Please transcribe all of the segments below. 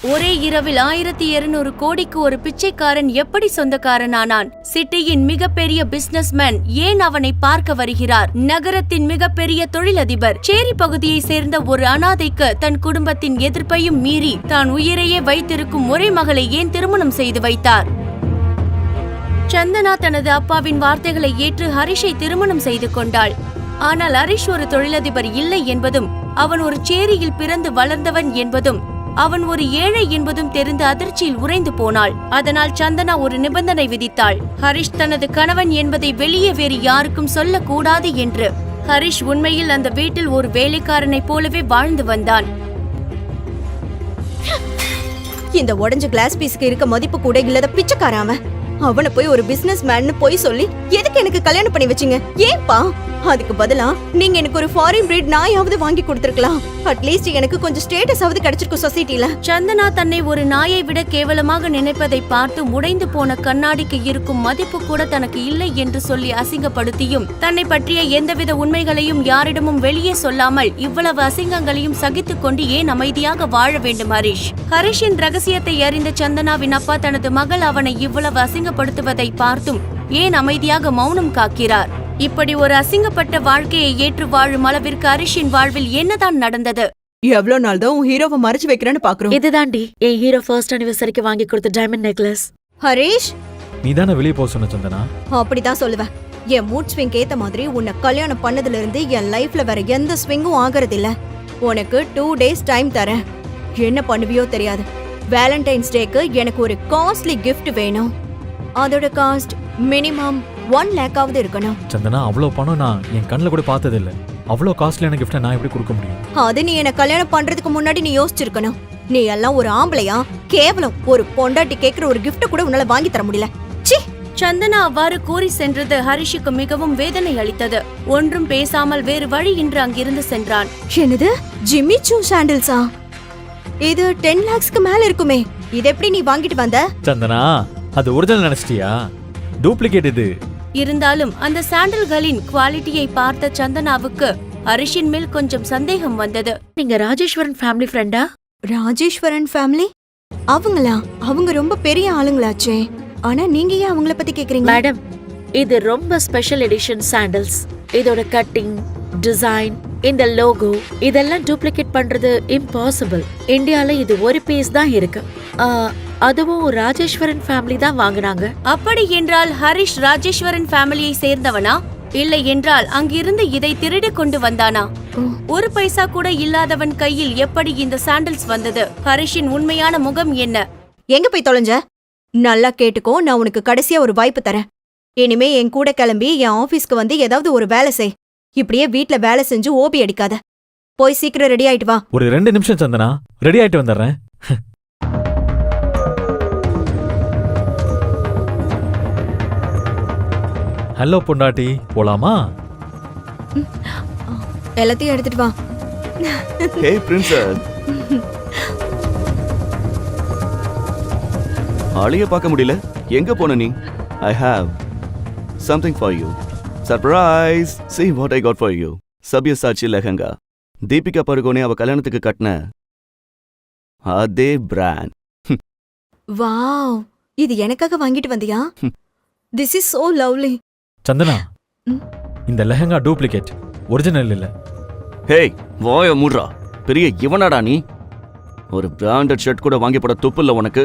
ஒரே இரவில் 1200 கோடிக்கு ஒரு பிச்சைக்காரன் எப்படி சொந்தக்காரனானான்? சிட்டியின் மிகப்பெரிய பிசினஸ்மேன் ஏன் அவனை பார்க்க வருகிறார்? நகரத்தின் மிகப்பெரிய தொழிலதிபர் சேரி பகுதியை சேர்ந்த ஒரு அனாதைக்கு தன் குடும்பத்தின் எதிர்ப்பையும் மீறி தான் உயிரையே வைத்திருக்கும் ஒரே மகளை ஏன் திருமணம் செய்து வைத்தார்? சந்தனா தனது அப்பாவின் வார்த்தைகளை ஏற்று ஹரிஷை திருமணம் செய்து கொண்டாள். ஆனால் ஹரிஷ் ஒரு தொழிலதிபர் இல்லை என்பதும், அவன் ஒரு சேரியில் பிறந்து வளர்ந்தவன் என்பதும், அவன் ஒரு ஏழை என்பதும் தெரிந்து அதிர்ச்சியில் உறைந்து போனாள். அதனால் சந்தனா ஒரு நிபந்தனை விதித்தாள். ஹரிஷ் தனது கணவன் என்பதை வெளியே வேறு யாருக்கும் சொல்லக்கூடாது என்று. ஹரிஷ் உண்மையில் அந்த வீட்டில் ஒரு வேலைக்காரனை போலவே வாழ்ந்து வந்தான். இந்த உடஞ்ச கிளாஸ் பீஸ்க்கு இருக்க மதிப்பு கூட இல்லாத பிச்சைக்காராம அவனை போய் ஒரு பிசினஸ் மேன் போய் சொல்லி எதுக்கு எனக்கு கல்யாணம் பண்ணி வச்சீங்க? ஏன்பா? அதுக்கு பதிலா நீங்க எனக்கு ஒரு ஃபாரின் பிரீட் நாயாவது வாங்கி கொடுத்திருக்கலாம். அட்லீஸ்ட் எனக்கு கொஞ்சம் ஸ்டேட்டஸ் ஆவது கிடைச்சிருக்கும் சொசைட்டில. சந்தனா தன்னை ஒரு நாயை விட கேவலமாக நினைப்பதை பார்த்து உடைந்து போன கண்ணாடிக்கு இருக்கும் மதிப்பு கூட தனக்கு இல்லை என்று சொல்லி அசிங்கப்படுத்தியும், தன்னை பற்றிய எந்தவித உண்மைகளையும் யாரிடமும் வெளியே சொல்லாமல் இவ்வளவு அசிங்கங்களையும் சகித்துக் கொண்டு ஏன் அமைதியாக வாழ வேண்டும் ஹரிஷ்? ஹரிஷின் ரகசியத்தை அறிந்த சந்தனாவின் அப்பா தனது மகள் அவனை இவ்வளவு அசிங்கப்படுத்துவதை பார்த்தும் ஏன் அமைதியாக மௌனம் காக்கிறார்? இப்படி ஒரு அசிங்கப்பட்ட வாழ்க்கையை ஏற்று வாழும் அளவிற்கு ஹரிஷின் வாழ்வில் என்னதான் நடந்தது? எவ்வளவு நாள் தான் உன் ஹீரோவை மறைச்சு வைக்கிறேன்னு பாக்குறோம். இதுதாண்டி என் ஹீரோ ஃபர்ஸ்ட் அனிவர்சரிக்கு வாங்கி கொடுத்த டைமண்ட் நெக்லஸ். ஹரிஷ், நீ தானே வெளியே போக சொன்ன சந்தனா? அப்படிதான் சொல்லுவேன். என் மூட் ஸ்விங் ஏத்த மாதிரி உன்னை கல்யாணம் பண்ணதுல இருந்து என் லைஃப்ல வேற எந்த ஸ்விங்கும் ஆகிறது இல்ல. உனக்கு 2 days டைம் தரேன். என்ன பண்ணுவியோ தெரியாது. வேலண்டைன்ஸ் டேக்கு எனக்கு ஒரு காஸ்ட்லி கிஃப்ட் வேணும். அதோட காஸ்ட் மினிமம் 1 lakh இருக்கணும். சந்தனா, அவ்வளவு பணம் நான் என் கண்ணில் கூட பார்த்தது இல்ல. அவ்வளவு காஸ்ட்லியான கிஃப்ட்டை நான் எப்படி கொடுக்க முடியும்? அது நீ என்ன கல்யாணம் பண்றதுக்கு முன்னாடி நீ யோசிச்சிருக்கணும். நீ எல்லாம் ஒரு ஆம்பளையா? கேவலம் ஒரு பொண்டாட்டி கேக்குற ஒரு கிஃப்ட் கூட உன்னால வாங்கி தர முடியல. சி! சந்தனா அவ்வாறு கூறி சென்றது ஹரிஷுக்கு மிகவும் வேதனை அளித்தது. ஒன்றும் பேசாமல் வேறு வழி இன்று அங்கிருந்து சென்றான். என்னது? ஜிம்மி சூ சாண்டில்ஸா? இது 10 lakhsக்கு மேல இருக்குமே. இது எப்படி நீ வாங்கிட்டு வந்த? சந்தனா, அது ஒரிஜினல் நினைச்சிட்டியா? டூப்ளிகேட் இது. இருந்தாலும் அந்த சாண்டல்களின் குவாலிட்டியை பார்த்த சந்தனாவுக்கு ஹரிஷின் மேல் கொஞ்சம் சந்தேகம் வந்தது. நீங்க ராஜேஸ்வரன் ஃபேமிலி ஃப்ரெண்டா? ராஜேஸ்வரன் ஃபேமிலி? அவங்களா? அவங்க ரொம்ப பெரிய ஆளுங்களாச்சே. ஆனா நீங்க ஏன் அவங்கள பத்தி கேக்குறீங்க? மேடம், இது ரொம்ப ஸ்பெஷல் எடிஷன் சாண்டல்ஸ். இதோட கட்டிங், டிசைன், இந்த லோகோ இதெல்லாம் டூப்ளிகேட் பண்றது இம்பாசிபிள். இந்தியால இது ஒரு பீஸ் தான் இருக்கு. அதுவும் ராஜேஸ்வரன் ஃபேமிலி தான் வாங்குனாங்க. அப்படி என்றால் ஹரிஷ் ராஜேஸ்வரன் ஃபேமிலியை சேர்ந்தவனா? இல்லை என்றால் அங்கிருந்து இதை திருடி கொண்டு வந்தானா? ஒரு பைசா கூட இல்லாதவன் கையில் எப்படி இந்த சாண்டல்ஸ் வந்தது? ஹரிஷின் உண்மையான முகம் என்ன? எங்க போய் தொலைஞ்ச? நல்லா கேட்டுக்கோ, நான் உனக்கு கடைசியா ஒரு வாய்ப்பு தரேன். இனிமே என் கூட கிளம்பி என் ஆபீஸ்க்கு வந்து ஏதாவது ஒரு வேலை செய். இப்படியே வீட்ல வேலை செஞ்சு ஓபி அடிக்காத. போய் சீக்கிரம் ரெடி ஆயிட்டு வா. ஒரு 2 நிமிஷம் சந்தனா, ரெடி ஆயிட்டு வந்துடுறேன். ஹலோ பொண்டாட்டி, போலாமா? எல்லாத்தையும் எடுத்துட்டு வா. ஹே பிரின்சஸ், ஆளைய பார்க்க முடியல. எங்க போன நீ? I have something for you. Surprise! See what I got for you. Sabyasachi lehenga. Deepika Padukone அவ கல்யாணத்துக்கு கட்டின அதே பிராண்ட். வாவ், இது எனக்காக வாங்கிட்டு வந்தியா? This is so lovely. Santhana, இந்த லெஹங்கா டூப்ளிகேட், ஒரிஜினல் இல்ல. ஹேய், வாய மூடுறா. பெரிய இவனாடா நீ? ஒரு பிராண்டட் ஷர்ட் கூட வாங்கி போட துப்பு இல்ல உனக்கு?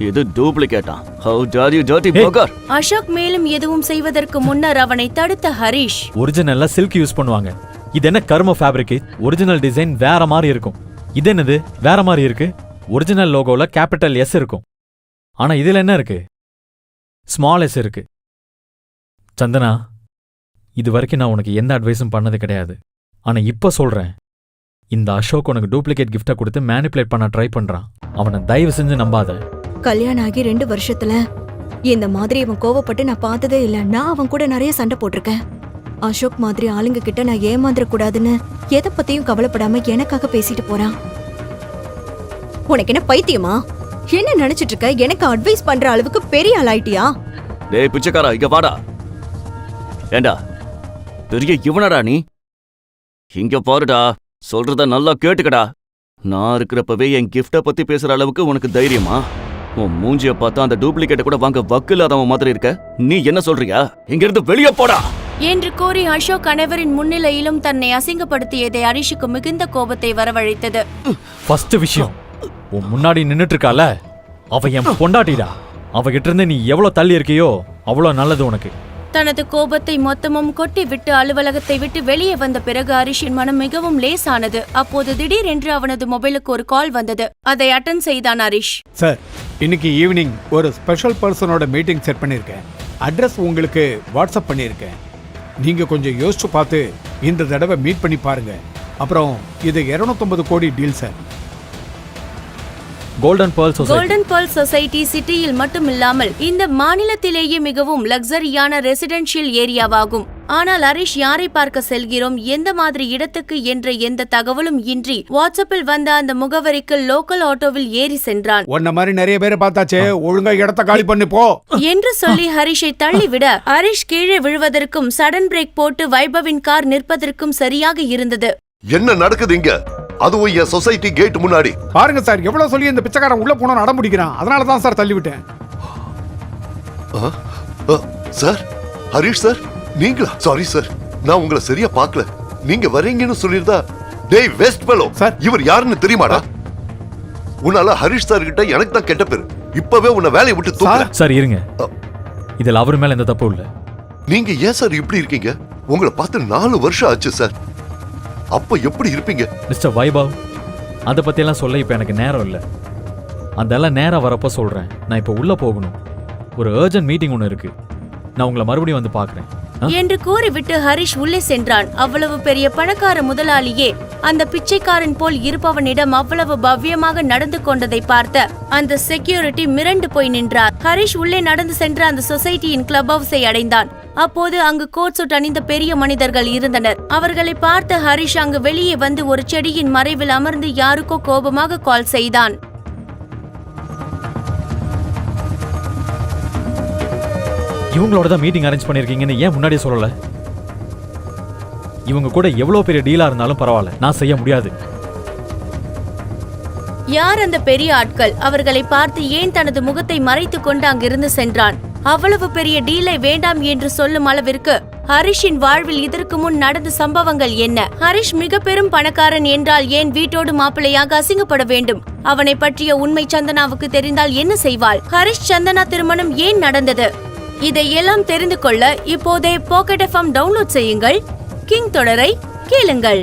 இது டூப்ளிகேட்டா? How dare you dirty bugger! Ashok மேலும் எதுவும் செய்வதற்கு முன்னர் அவனை தடுத்த ஹரிஷ். ஒரிஜினல்ல சில்க் யூஸ் பண்ணுவாங்க. இது என்ன கர்ம ஃபேப்ரிக்? ஒரிஜினல் டிசைன் வேற மாதிரி இருக்கும். இது என்னது வேற மாதிரி இருக்கு? ஒரிஜினல் லோகோல கேபிட்டல் S இருக்கும். ஆனா இதுல என்ன இருக்கு? ஸ்மால் S இருக்கு. சந்தனா, இது வரைக்கும் நான் உனக்கு எந்த அட்வைஸும் பண்ணது கிடையாது. ஆனா இப்ப சொல்றேன், இந்த அசோக் உனக்கு டூப்ளிகேட் கிஃப்டை கொடுத்து மேனிபுலேட் பண்ண ட்ரை பண்றான். அவனை தயவு செஞ்சு நம்பாத. கல்யாணம் ஆகி 2 வருஷத்துல இந்த மாதிரி இவன் கோவப்பட்டு நான் பார்த்ததே இல்ல. நான் அவன் கூட நிறைய சண்டை போட்டிருக்கேன். அசோக் மாதிரி ஆளுங்க கிட்ட நான் ஏமாந்துட கூடாதுன்னு எதை பத்தியும் கவலைப்படாம எனக்காக பேசிட்டு போறான். உனக்கு என்ன பைத்தியமா? என்ன நினைச்சிட்டு இருக்க? எனக்கு அட்வைஸ் பண்ற அளவுக்கு பெரிய ஆள் ஆயிட்டியா? டேய் பிச்சைக்காரா, இங்க வாடா. ஏண்டா பெரிய இவனடா நீ? இங்க பாருடா, சொல்றத நல்லா கேட்டுக்கடா. நான் இருக்கிறப்பவே என் கிஃப்ட பத்தி பேசுற அளவுக்கு உனக்கு தைரியமா? உன் மூஞ்சிய பார்த்தா அந்த டூப்ளிகேட்டை கூட வாங்க வக்கில்லாதவன் மாதிரி இருக்க. நீ என்ன சொல்றியா? இங்க இருந்து வெளியே போடா என்று கூறி அசோக் அனைவரின் முன்னிலையிலும் தன்னை அசிங்கப்படுத்தியதை ஹரிஷுக்கு மிகுந்த கோபத்தை வரவழைத்தது. ஃபர்ஸ்ட் விஷயம், உன் முன்னாடி நின்னுட்டு இருக்கால, அவ என் பொண்டாட்டிடா. அவகிட்ட இருந்து நீ எவ்வளவு தள்ளி இருக்கியோ அவ்வளவு நல்லது உனக்கு. தனது கோபத்தை மொத்தமும் கொட்டி விட்டு அலுவலகத்தை விட்டு வெளியே வந்த பிறகு ஹரிஷின் மனம் மிகவும் லேசானது. அப்போது திடீரென்று அவனது மொபைலுக்கு ஒரு கால் வந்தது. அதை அட்டன் செய்தான் ஹரிஷ். சார், இன்னைக்கு ஈவினிங் ஒரு ஸ்பெஷல் பர்சனோட மீட்டிங் செட் பண்ணியிருக்கேன். அட்ரஸ் உங்களுக்கு வாட்ஸ்அப் பண்ணியிருக்கேன். நீங்க கொஞ்சம் யோசிச்சு பார்த்து இந்த தடவை மீட் பண்ணி பாருங்க. அப்புறம் இது 250 கோடி deal sir. Golden pearl society சிட்டியில் மட்டுமில்லாமல் இந்த மாநிலத்திலேயே மிகவும் லக்ஸரியான ரெசிடென்ஷியல் ஏரியாவாகும். ஆனால் ஹரிஷ் யாரை பார்க்க செல்கிறோம், எந்த மாதிரி இடத்துக்கு என்ற எந்த தகவலும் இன்றி வாட்ஸ்அப்பில் வந்த அந்த முகவரிக்கு லோக்கல் ஆட்டோவில் ஏறி சென்றான். உன்ன மாதிரி நிறைய பேரை பார்த்தாச்சே, ஒழுங்கா இடத்த காலி பண்ணி போ என்று சொல்லி ஹரிஷை தள்ளிவிட ஹரிஷ் கீழே விழுவதற்கும் சடன் பிரேக் போட்டு வைபவின் கார் நிற்பதற்கும் சரியாக இருந்தது. என்ன நடக்குது இங்க? அதுவும் என் சொசைட்டி கேட் முன்னாடி. பாருங்க சார், எவ்வளவு சொல்லி இந்த பிச்சைக்காரன் உள்ள போன அடம் முடிக்கிறான். அதனாலதான் சார் தள்ளி விட்டேன். சார், ஹரிஷ் சார், நீங்களா? சாரி சார், நான் உங்களை சரியா பார்க்கல. நீங்க வரீங்கன்னு சொல்லிருந்தா. டேய் வெஸ்ட் பெலோ சார், இவர் யாருன்னு தெரியுமாடா? உன்னால ஹரிஷ் சார் கிட்ட எனக்கு தான் கெட்ட பேரு. இப்பவே உன்னை வேலையை விட்டு தூக்குறேன். சார் இருங்க, இதுல அவர் மேல எந்த தப்பு இல்ல. நீங்க ஏன் சார் இப்படி இருக்கீங்க? உங்களை பார்த்து 4 வருஷம் ஆச்சு சார். அப்ப எப்படி இருப்பீங்க? மிஸ்டர் வைபவ், அதை பத்தியெல்லாம் சொல்ல இப்ப எனக்கு நேரம் இல்லை. அதெல்லாம் நேரம் வரப்ப சொல்றேன். நான் இப்ப உள்ள போகணும். ஒரு அர்ஜென்ட் மீட்டிங் ஒன்று இருக்கு. நான் உங்களை மறுபடியும் வந்து பாக்குறேன் என்று கூறிவிட்டு ஹரிஷ் உள்ளே சென்றான். அவ்வளவு பெரிய பணக்கார முதலாளியே அந்த பிச்சைக்காரன் போல் இருப்பவனிடம் அவ்வளவு பவ்யமாக நடந்து கொண்டதை பார்த்த அந்த செக்யூரிட்டி மிரண்டு போய் நின்றார். ஹரிஷ் உள்ளே நடந்து சென்ற அந்த சொசைட்டியின் கிளப் ஹவுஸை அடைந்தான். அப்போது அங்கு கோட் சூட் அணிந்த பெரிய மனிதர்கள் இருந்தனர். அவர்களை பார்த்த ஹரிஷ் அங்கு வெளியே வந்து ஒரு செடியின் மறைவில் அமர்ந்து யாருக்கோ கோபமாக கால் செய்தான். இவங்களோட தான் மீட்டிங் அரேஞ்ச் பண்ணிருக்கீங்கன்னு ஏன் முன்னாடியே சொல்லல? இவங்க கூட எவ்வளவு பெரிய டீலா இருந்தாலும் பரவாயில்ல, நான் செய்ய முடியாது. யார் அந்த பெரிய ஆட்கள்? அவர்களை பார்த்து ஏன் தனது முகத்தை மறைத்துக் கொண்டு அங்கிருந்து சென்றான்? அவ்வளவு பெரிய டீலை வேண்டாம் என்று சொல்லும் அளவிற்கு ஹரிஷின் வாழ்வில் இதற்கு முன் நடந்த சம்பவங்கள் என்ன? ஹரிஷ் மிக பெரும் பணக்காரன் என்றால் ஏன் வீட்டோடு மாப்பிள்ளையாக அசிங்கப்பட வேண்டும்? அவனை பற்றிய உண்மை சந்தனாவுக்கு தெரிந்தால் என்ன செய்வாள்? ஹரிஷ் சந்தனா திருமணம் ஏன் நடந்தது? இதையெல்லாம் தெரிந்து கொள்ள இப்போதே பாக்கெட் எஃப்எம் டவுன்லோட் செய்யுங்கள். கிங் தொடரை கேளுங்கள்.